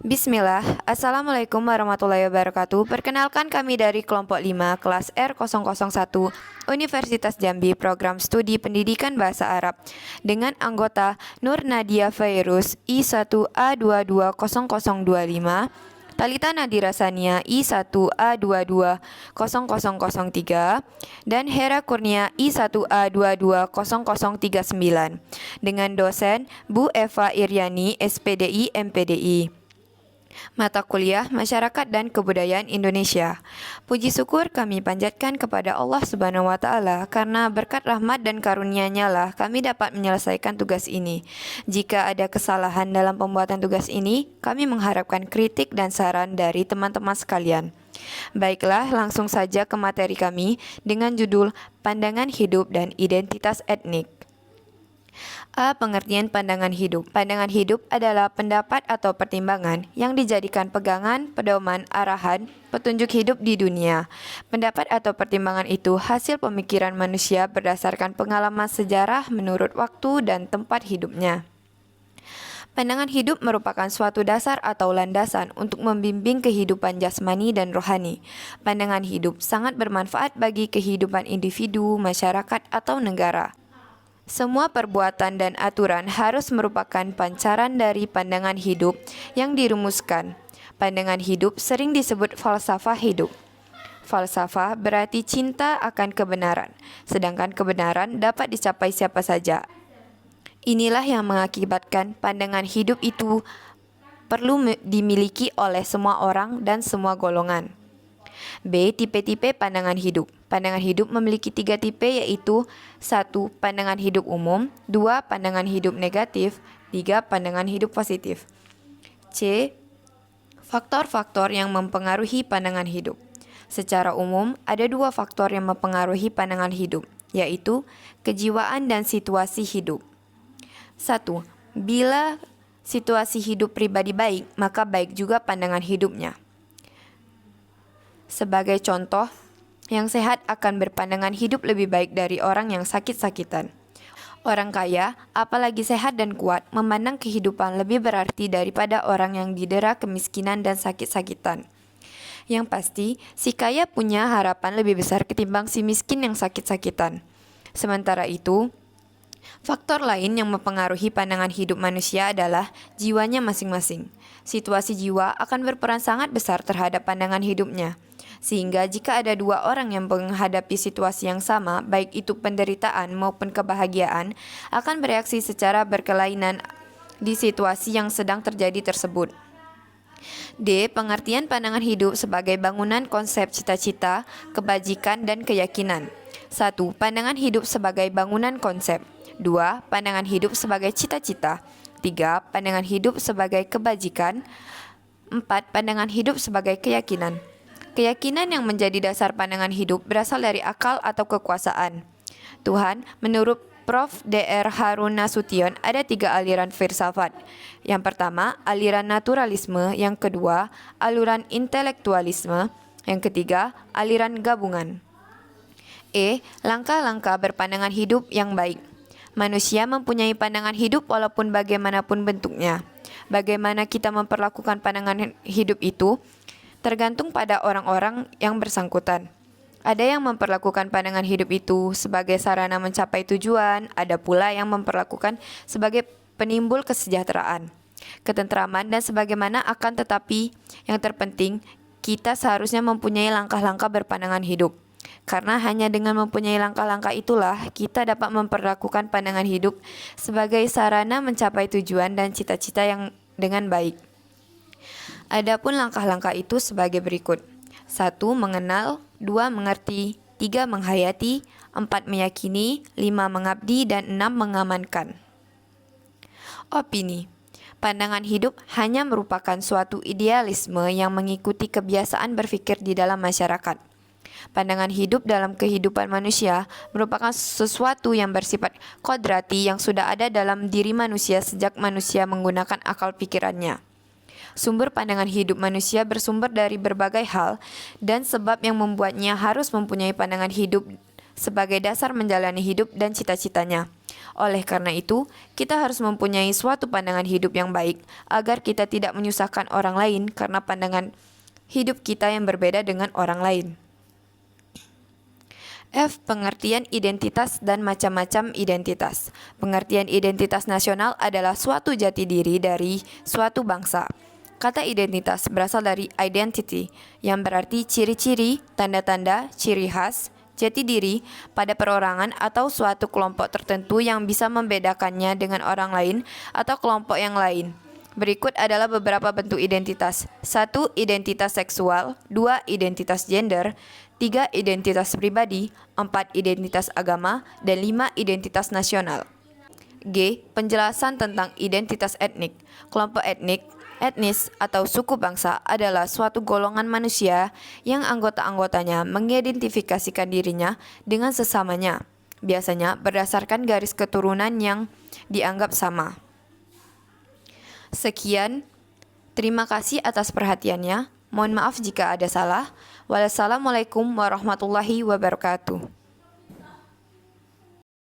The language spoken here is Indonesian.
Bismillah, Assalamualaikum warahmatullahi wabarakatuh. Perkenalkan kami dari kelompok 5, kelas R001, Universitas Jambi, program studi pendidikan bahasa Arab, dengan anggota Nur Nadia Fairuz I1A220025, Talita Nadira Sania I1A220003, dan Hera Kurnia I1A220039, dengan dosen Bu Eva Iryani, SPDI MPDI. Mata kuliah Masyarakat dan Kebudayaan Indonesia. Puji syukur kami panjatkan kepada Allah Subhanahu wa taala karena berkat rahmat dan karunia-Nya lah kami dapat menyelesaikan tugas ini. Jika ada kesalahan dalam pembuatan tugas ini, kami mengharapkan kritik dan saran dari teman-teman sekalian. Baiklah, langsung saja ke materi kami dengan judul Pandangan Hidup dan Identitas Etnik. A. Pengertian pandangan hidup. Pandangan hidup adalah pendapat atau pertimbangan yang dijadikan pegangan, pedoman, arahan, petunjuk hidup di dunia. Pendapat atau pertimbangan itu hasil pemikiran manusia berdasarkan pengalaman sejarah menurut waktu dan tempat hidupnya. Pandangan hidup merupakan suatu dasar atau landasan untuk membimbing kehidupan jasmani dan rohani. Pandangan hidup sangat bermanfaat bagi kehidupan individu, masyarakat, atau negara. Semua perbuatan dan aturan harus merupakan pancaran dari pandangan hidup yang dirumuskan. Pandangan hidup sering disebut falsafah hidup. Falsafah berarti cinta akan kebenaran, sedangkan kebenaran dapat dicapai siapa saja. Inilah yang mengakibatkan pandangan hidup itu perlu dimiliki oleh semua orang dan semua golongan. B. Tipe-tipe pandangan hidup. Pandangan hidup memiliki 3 tipe, yaitu 1. Pandangan hidup umum, 2. Pandangan hidup negatif, 3. Pandangan hidup positif. C. Faktor-faktor yang mempengaruhi pandangan hidup. Secara umum, ada 2 faktor yang mempengaruhi pandangan hidup, yaitu kejiwaan dan situasi hidup. 1. Bila situasi hidup pribadi baik, maka baik juga pandangan hidupnya. Sebagai contoh, yang sehat akan berpandangan hidup lebih baik dari orang yang sakit-sakitan. Orang kaya, apalagi sehat dan kuat, memandang kehidupan lebih berarti daripada orang yang didera kemiskinan dan sakit-sakitan. Yang pasti, si kaya punya harapan lebih besar ketimbang si miskin yang sakit-sakitan. Sementara itu, faktor lain yang mempengaruhi pandangan hidup manusia adalah jiwanya masing-masing. Situasi jiwa akan berperan sangat besar terhadap pandangan hidupnya. Sehingga jika ada 2 orang yang menghadapi situasi yang sama, baik itu penderitaan maupun kebahagiaan, akan bereaksi secara berkelainan di situasi yang sedang terjadi tersebut. D. Pengertian pandangan hidup sebagai bangunan konsep cita-cita, kebajikan, dan keyakinan. 1. Pandangan hidup sebagai bangunan konsep. 2. Pandangan hidup sebagai cita-cita. 3. Pandangan hidup sebagai kebajikan. 4. Pandangan hidup sebagai keyakinan. Keyakinan yang menjadi dasar pandangan hidup berasal dari akal atau kekuasaan. Tuhan, menurut Prof. Dr. Harun Nasution, ada 3 aliran filsafat. Yang pertama, aliran naturalisme. Yang kedua, aliran intelektualisme. Yang ketiga, aliran gabungan. E. Langkah-langkah berpandangan hidup yang baik. Manusia mempunyai pandangan hidup walaupun bagaimanapun bentuknya. Bagaimana kita memperlakukan pandangan hidup itu tergantung pada orang-orang yang bersangkutan. Ada yang memperlakukan pandangan hidup itu sebagai sarana mencapai tujuan, ada pula yang memperlakukan sebagai penimbul kesejahteraan, ketentraman, dan sebagaimana. Akan tetapi, yang terpenting, kita seharusnya mempunyai langkah-langkah berpandangan hidup. Karena hanya dengan mempunyai langkah-langkah itulah kita dapat memperlakukan pandangan hidup sebagai sarana mencapai tujuan dan cita-cita yang dengan baik. Adapun langkah-langkah itu sebagai berikut. 1. Mengenal, 2. Mengerti, 3. Menghayati, 4. Meyakini, 5. Mengabdi, dan 6. Mengamankan. Opini. Pandangan hidup hanya merupakan suatu idealisme yang mengikuti kebiasaan berpikir di dalam masyarakat. Pandangan hidup dalam kehidupan manusia merupakan sesuatu yang bersifat kodrati yang sudah ada dalam diri manusia sejak manusia menggunakan akal pikirannya. Sumber pandangan hidup manusia bersumber dari berbagai hal dan sebab yang membuatnya harus mempunyai pandangan hidup sebagai dasar menjalani hidup dan cita-citanya. Oleh karena itu, kita harus mempunyai suatu pandangan hidup yang baik agar kita tidak menyusahkan orang lain karena pandangan hidup kita yang berbeda dengan orang lain. F. Pengertian identitas dan macam-macam identitas. Pengertian identitas nasional adalah suatu jati diri dari suatu bangsa. Kata identitas berasal dari identity, yang berarti ciri-ciri, tanda-tanda, ciri khas, jati diri pada perorangan atau suatu kelompok tertentu yang bisa membedakannya dengan orang lain atau kelompok yang lain. Berikut adalah beberapa bentuk identitas. 1. Identitas seksual. 2. Identitas gender. 3. Identitas pribadi. 4. Identitas agama. Dan 5. Identitas nasional. G. Penjelasan tentang identitas etnik. Kelompok etnik, etnis, atau suku bangsa adalah suatu golongan manusia yang anggota-anggotanya mengidentifikasikan dirinya dengan sesamanya, biasanya berdasarkan garis keturunan yang dianggap sama. Sekian, terima kasih atas perhatiannya. Mohon maaf jika ada salah. Wassalamualaikum warahmatullahi wabarakatuh.